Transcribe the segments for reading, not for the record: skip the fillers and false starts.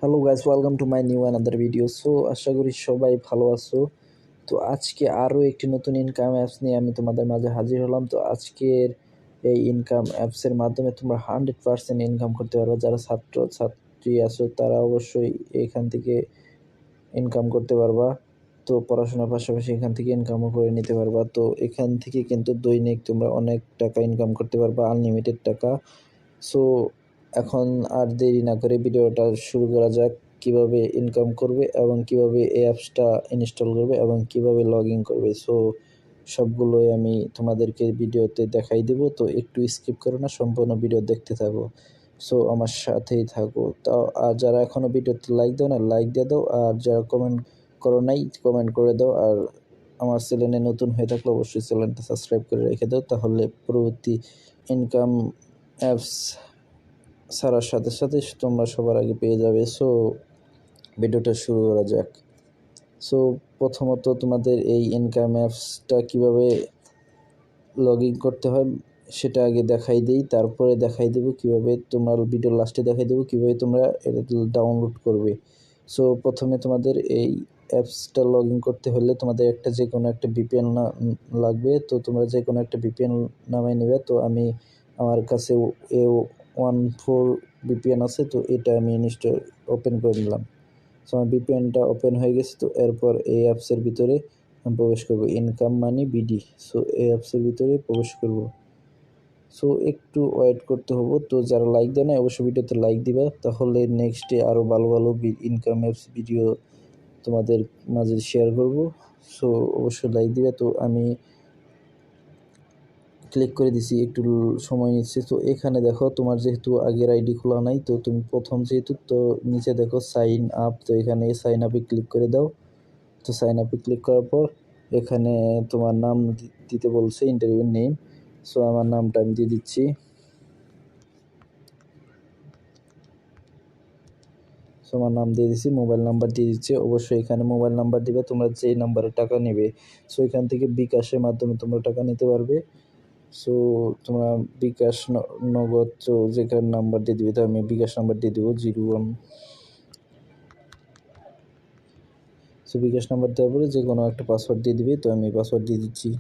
Hello guys, welcome to my new another video. So আশা করি সবাই ভালো আছো। তো আজকে আরও একটি নতুন ইনকাম অ্যাপস নিয়ে আমি তোমাদের মাঝে হাজির হলাম। তো আজকের এই ইনকাম অ্যাপসের মাধ্যমে তোমরা 100% ইনকাম করতে পারবে। যারা ছাত্র ছাত্রী আছো তারা অবশ্যই এখান থেকে ইনকাম করতে পারবা। তো পড়াশোনার পাশাপাশি এখান থেকে ইনকামও করে নিতে পারবা। তো এখান থেকে কিন্তু দৈনিক তোমরা অনেক টাকা ইনকাম করতে পারবা, আনলিমিটেড টাকা। সো এখন আর দেরি না করে ভিডিওটা শুরু করা যাক। কিভাবে ইনকাম করবে এবং কিভাবে এই অ্যাপসটা ইনস্টল করবে এবং কিভাবে লগ ইন করবে। সো সবগুলোই আমি তোমাদেরকে ভিডিওতে দেখাই দেব। তো একটু স্কিপ করো না, সম্পূর্ণ ভিডিও দেখতে থাকো। সো আমার সাথেই থাকো। তাও আর যারা এখনও ভিডিওতে লাইক দাও না, লাইক দিয়ে দাও। আর যারা কমেন্ট করো নাই, কমেন্ট করে দাও। আর আমার চ্যানেলে নতুন হয়ে থাকলে অবশ্যই চ্যানেলটা সাবস্ক্রাইব করে রেখে দাও, তাহলে পরবর্তী ইনকাম অ্যাপস ছাড়ার সাথে সাথে তোমরা সবার আগে পেয়ে যাবে। সো ভিডিওটা শুরু করা যাক। সো প্রথমত তোমাদের এই ইনকাম অ্যাপসটা কীভাবে লগ ইন করতে হয় সেটা আগে দেখাই দিই, তারপরে দেখাই দেবো কীভাবে তোমরা, ভিডিওর লাস্টে দেখাই দেবো কীভাবে তোমরা এটা ডাউনলোড করবে। সো প্রথমে তোমাদের এই অ্যাপসটা লগ ইন করতে হলে তোমাদের যে কোনো একটা ভিপিএন লাগবে। তো তোমরা যে কোনো একটা ভিপিএন নামাই নেবে। তো আমি আমার কাছে A14 ভিপিএন আছে, তো এটা আমি ওপেন করে নিলাম। সো আমার ভিপিএনটা ওপেন হয়ে গেছে। তো এরপর এই অ্যাপসের ভিতরে প্রবেশ করব, ইনকাম মানি বিডি। সো এই অ্যাপসের ভিতরে প্রবেশ করব। সো একটু ওয়েট করতে হবে। তো যারা লাইক দেয় না অবশ্যই ভিডিওতে লাইক দিবা, তাহলে নেক্সটে আরও ভালো ভালো ইনকাম অ্যাপস ভিডিও তোমাদের মাঝে শেয়ার করব। সো অবশ্যই লাইক দিবে। তো আমি ক্লিক করে দিছি, একটু সময় নিচ্ছে। তো এখানে দেখো তোমার যেহেতু আগের আইডি খোলা নাই, তো তুমি প্রথম যেহেতু, তো নিচে দেখো সাইন আপ। তো এখানে সাইন আপে ক্লিক করে দাও। তো সাইন আপে ক্লিক করার পর এখানে তোমার নাম দিতে বলছে, ইন্টারভিউ নেম। সো আমার নামটা আমি দিয়ে দিচ্ছি। সো আমার নাম দিয়ে দিচ্ছি, মোবাইল নাম্বার দিয়ে দিচ্ছি। অবশ্যই এখানে মোবাইল নাম্বার দিবে তোমরা যেই নাম্বারে টাকা নেবে। সো এখান থেকে বিকাশের মাধ্যমে তোমরা টাকা নিতে পারবে। সো তোমরা বিকাশ নগদ যেখানে নাম্বার দিয়ে দিবে, তো আমি বিকাশ নাম্বার দিয়ে দেবো 01। সো বিকাশ নাম্বার দেওয়ার পরে যে কোনো একটা পাসওয়ার্ড দিয়ে দিবে। তো আমি পাসওয়ার্ড দিয়ে দিচ্ছি।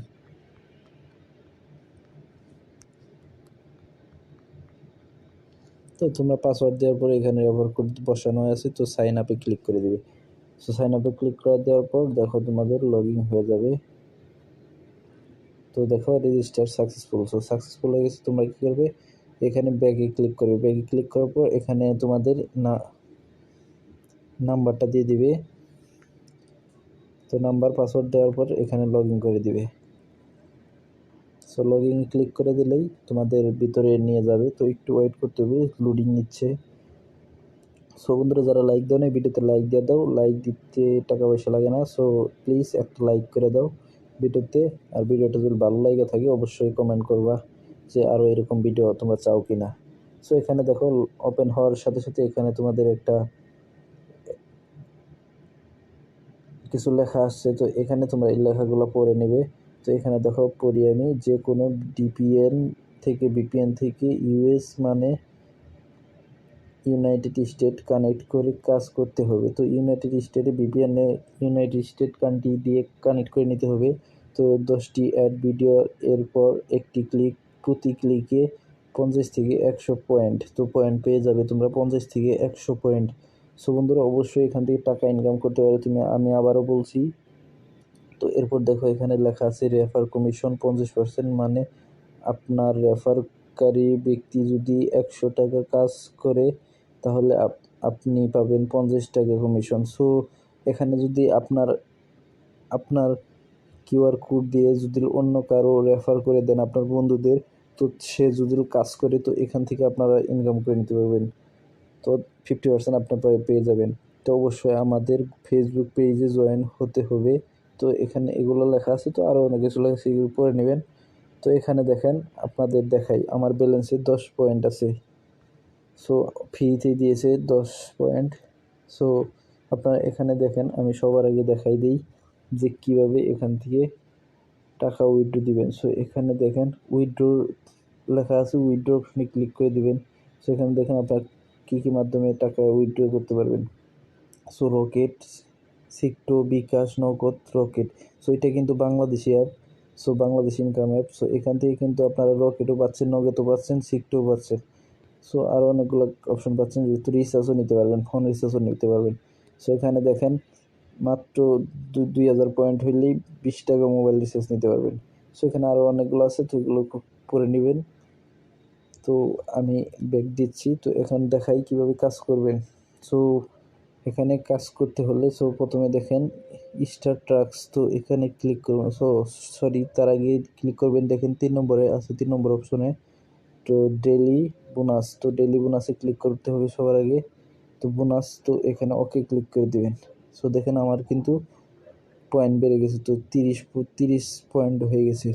তো তোমরা পাসওয়ার্ড দেওয়ার পরে এখানে রেফার কোড বসানো আছে। তো সাইন আপে ক্লিক করে দিবে। সো সাইন আপে ক্লিক করে দেওয়ার পর দেখো তোমাদের লগ ইন হয়ে যাবে। তো দেখো রেজিস্টার সাকসেসফুল। সো সাকসেসফুল হয়ে গেছে। তোমরা কী করবে, এখানে ব্যাগে ক্লিক করবে। ব্যাগে ক্লিক করার পর এখানে তোমাদের নাম্বারটা দিয়ে দিবে। তো নাম্বার পাসওয়ার্ড দেওয়ার পর এখানে লগ ইন করে দিবে। সো লগ ইন ক্লিক করে দিলেই তোমাদের ভিতরে নিয়ে যাবে। তো একটু ওয়েট করতে হবে, লোডিং নিচ্ছে। সো বন্ধুরা যারা লাইক দাও না ভিডিওতে লাইক দিয়ে দাও। লাইক দিতে টাকা পয়সা লাগে না। সো প্লিজ একটা লাইক করে দাও ভিডিওতে। আর ভিডিওটা যদি ভালো লাগে থাকে অবশ্যই কমেন্ট করবা যে আরও এরকম ভিডিও তোমরা চাও কি না। সো এখানে দেখো ওপেন হওয়ার সাথে সাথে এখানে তোমাদের একটা কিছু লেখা আসছে। তো এখানে তোমরা এই লেখাগুলো পড়ে নেবে। তো এখানে দেখো পড়ি আমি, যে কোনো ভিপিএন থেকে ইউএস মানে ইউনাইটেড স্টেট কানেক্ট করে কাজ করতে হবে। তো ইউনাইটেড স্টেটে ভিপিএনে ইউনাইটেড স্টেট কান্ট্রি দিয়ে কানেক্ট করে নিতে হবে। তো 10টি অ্যাড ভিডিও, এরপর একটি ক্লিক, প্রতি ক্লিকে 50 থেকে 100 পয়েন্ট। তো পয়েন্ট পেয়ে যাবে তোমরা 50 থেকে 100 পয়েন্ট। সো বন্ধুরা অবশ্যই এখান থেকে টাকা ইনকাম করতে পারো তুমি। আমি আবারও বলছি। তো এরপর দেখো এখানে লেখা আছে রেফার কমিশন 50%, মানে আপনার রেফারকারী ব্যক্তি যদি 100 টাকা কাজ করে তাহলে আপনি পাবেন 50 টাকা কমিশন। সো এখানে যদি আপনার কিউআর কোড দিয়ে যদি অন্য কারো রেফার করে দেন আপনার বন্ধুদের, তো সে যদি কাজ করে, তো এখান থেকে আপনারা ইনকাম করে নিতে পারবেন। তো 50% আপনার পেয়ে যাবেন। তো অবশ্যই আমাদের ফেসবুক পেজে জয়েন হতে হবে। তো এখানে এগুলো লেখা আছে। তো আরও অনেক কিছু লেখা আছে, এগুলো পড়ে নেবেন। তো এখানে দেখেন আপনাদের দেখাই আমার ব্যালেন্সে 10 পয়েন্ট আছে। সো ফ্রিতে দিয়েছে 10 পয়েন্ট। সো আপনারা এখানে দেখেন, আমি সবার আগে দেখাই দিই যে কীভাবে এখান থেকে টাকা উইথড্র দিবেন। সো এখানে দেখেন উইথড্র লেখা আছে, উইথড্র অপশনে ক্লিক করে দিবেন। সো এখানে দেখেন আপনার কী কী মাধ্যমে টাকা উইথড্র করতে পারবেন। সো রকেট, সিক্টো, বিকাশ, নগদ, রকেট। সো এটা কিন্তু Bangladeshi app, so Bangladeshi income app. So এখান থেকে কিন্তু আপনারা রকেটও পাচ্ছেন, নগদও পাচ্ছেন, সিক্টোও পাচ্ছেন। সো আরও অনেকগুলো অপশন পাচ্ছেন, যেহেতু রিচার্জও নিতে পারবেন, ফোন রিচার্জও নিতে পারবেন। সো এখানে দেখেন মাত্র 2000 পয়েন্ট হইলেই 20 টাকা মোবাইল রিচার্জ নিতে পারবেন। সো এখানে আরও অনেকগুলো আছে, তো এগুলো করে নেবেন। তো আমি ব্যাক দিচ্ছি। তো এখন দেখাই কিভাবে কাজ করবেন। সো এখানে কাজ করতে হলে প্রথমে দেখেন স্টার ট্রাক্স, তো এখানে ক্লিক করবেন। তার আগে ক্লিক করবেন, দেখেন 3 নম্বরে আছে, 3 নম্বর অপশনে তো ডেইলি বোনাস। তো ডেইলি বোনাসে ক্লিক করতে হবে সবার আগে। তো বোনাস, তো এখানে ওকে ক্লিক করে দেবেন। সো দেখেন আমার কিন্তু পয়েন্ট বেড়ে গেছে, তো 30 পয়েন্ট হয়ে গেছে,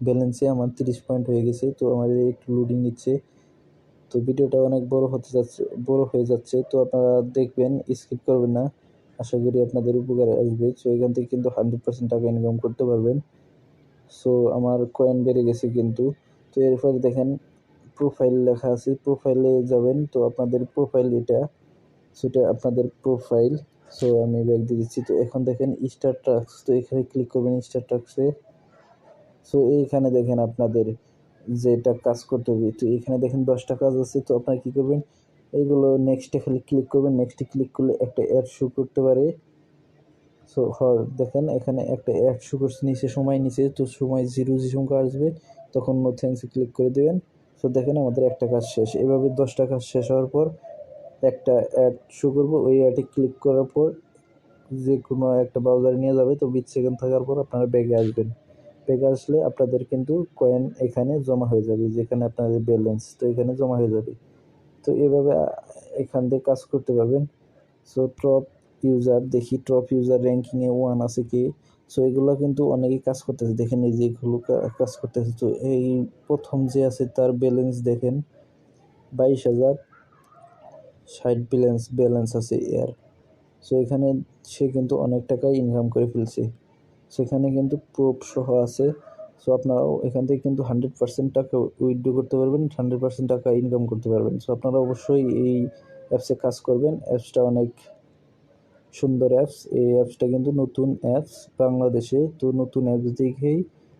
ব্যালেন্সে আমার 30 পয়েন্ট হয়ে গেছে। তো আমাদের একটু লোডিং নিচ্ছে, তো ভিডিওটা অনেক বড় হয়ে যাচ্ছে, তো আপনারা দেখবেন, স্কিপ করবেন না, আশা করি আপনাদের উপকারে আসবে। সো এখান থেকে কিন্তু 100% টাকা ইনকাম করতে পারবেন। সো আমার কয়েন বেড়ে গেছে কিন্তু। তো এরপর দেখেন প্রোফাইল লেখা আছে, প্রোফাইলে যাবেন। তো আপনাদের প্রোফাইল এটা, সেটা আপনাদের প্রোফাইল। সো আমি ব্যাক দিয়ে দিচ্ছি। তো এখন দেখেন স্টার ট্রাক্স, তো এখানে ক্লিক করবেন স্টার ট্রাক্সে। সো এইখানে দেখেন আপনাদের যেটা কাজ করতে হবে, তো এখানে দেখেন 10টা কাজ আছে। তো আপনারা কী করবেন, এইগুলো নেক্সটে খালি ক্লিক করবেন। নেক্সটে ক্লিক করলে একটা অ্যাড শো করতে পারে। সো দেখেন এখানে একটা অ্যাড শো করছে নিচে, সময় নিচে, তো সময় 0 সংখ্যা আসবে, তখন নো থ্যাঙ্কসে ক্লিক করে দেবেন। সো দেখেন আমাদের একটা কাজ শেষ। এভাবে 10টা কাজ শেষ হওয়ার পর একটা অ্যাড শো করবো, ওই অ্যাডে ক্লিক করার পর যে কোনো একটা ব্রাউজারে নিয়ে যাবে। তো 20 সেকেন্ড থাকার পর আপনারা ব্যাগে আসবেন। ব্যাগে আসলে আপনাদের কিন্তু কয়েন এখানে জমা হয়ে যাবে, যেখানে আপনাদের ব্যালেন্স, তো এখানে জমা হয়ে যাবে। তো এভাবে এখান থেকে কাজ করতে পারবেন। সো টপ ইউজার, দেখি টপ ইউজার র্যাঙ্কিংয়ে 1 আছে কি। সো এগুলো কিন্তু অনেকেই কাজ করতেছে, দেখেন এই যে এগুলো কাজ করতেছে। তো এই প্রথম যে আছে তার ব্যালেন্স দেখেন 22,060 ব্যালেন্স আছে এর। সো এখানে সে কিন্তু অনেক টাকা ইনকাম করে ফেলছে, সেখানে কিন্তু প্রুফ সহ আছে। সো আপনারাও এখান থেকে কিন্তু 100% টাকা উইথড্র করতে পারবেন, 100% টাকা ইনকাম করতে পারবেন। সো আপনারা অবশ্যই এই অ্যাপসে কাজ করবেন। অ্যাপসটা অনেক সুন্দর অ্যাপস। এই অ্যাপসটা কিন্তু নতুন অ্যাপস বাংলাদেশে, তো নতুন অ্যাপস দেখেই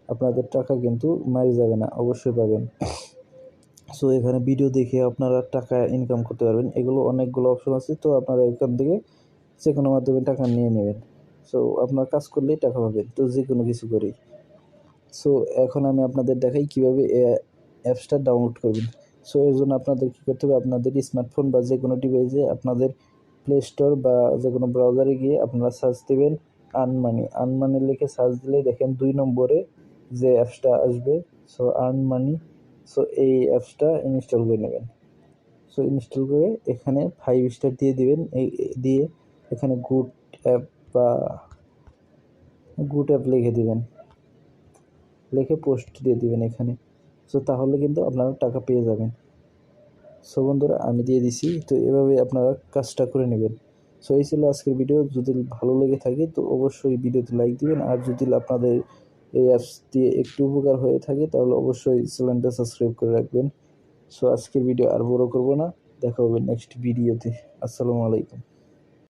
আপনাদের টাকা কিন্তু মারি যাবে না, অবশ্যই পাবেন। সো এখানে ভিডিও দেখে আপনারা টাকা ইনকাম করতে পারবেন। এগুলো অনেকগুলো অপশন আছে, তো আপনারা এখান থেকে যে কোনো মাধ্যমে টাকা নিয়ে নেবেন। সো আপনার কাজ করলেই টাকা পাবেন, তো যে কোনো কিছু করেই। সো এখন আমি আপনাদের দেখাই কীভাবে অ্যাপসটা ডাউনলোড করবেন। সো এর জন্য আপনাদের কী করতে হবে, আপনাদের স্মার্টফোন বা যে কোনো ডিভাইসে আপনাদের প্লে স্টোর বা যে কোনো ব্রাউজারে গিয়ে আপনারা সার্চ দেবেন আর্নমানি লিখে সার্চ দিলে দেখেন 2 নম্বরে যে অ্যাপসটা আসবে, সো আর্নমানি। সো এই অ্যাপসটা ইনস্টল করে নেবেন। সো ইনস্টল করে এখানে 5 স্টার দিয়ে দিবেন। দিয়ে এখানে গুড অ্যাপ লিখে দিবেন, লিখে পোস্ট দিয়ে দিবেন এখানে। সো তাহলে কিন্তু আপনারা টাকা পেয়ে যাবেন। সো বন্ধুরা আমি দিয়ে দিছি, তো এভাবে আপনারা কাজটা করে নেবেন। সো এই ছিল আজকের ভিডিও। যদি ভালো লেগে থাকে তো অবশ্যই ভিডিওতে লাইক দিবেন, আর যদি আপনাদের এই অ্যাপস দিয়ে একটু উপকার হয়ে থাকে তাহলে অবশ্যই চ্যানেলটা সাবস্ক্রাইব করে রাখবেন। সো আজকের ভিডিও আর বড় করব না, দেখা হবে নেক্সট ভিডিওতে। আসসালামু আলাইকুম।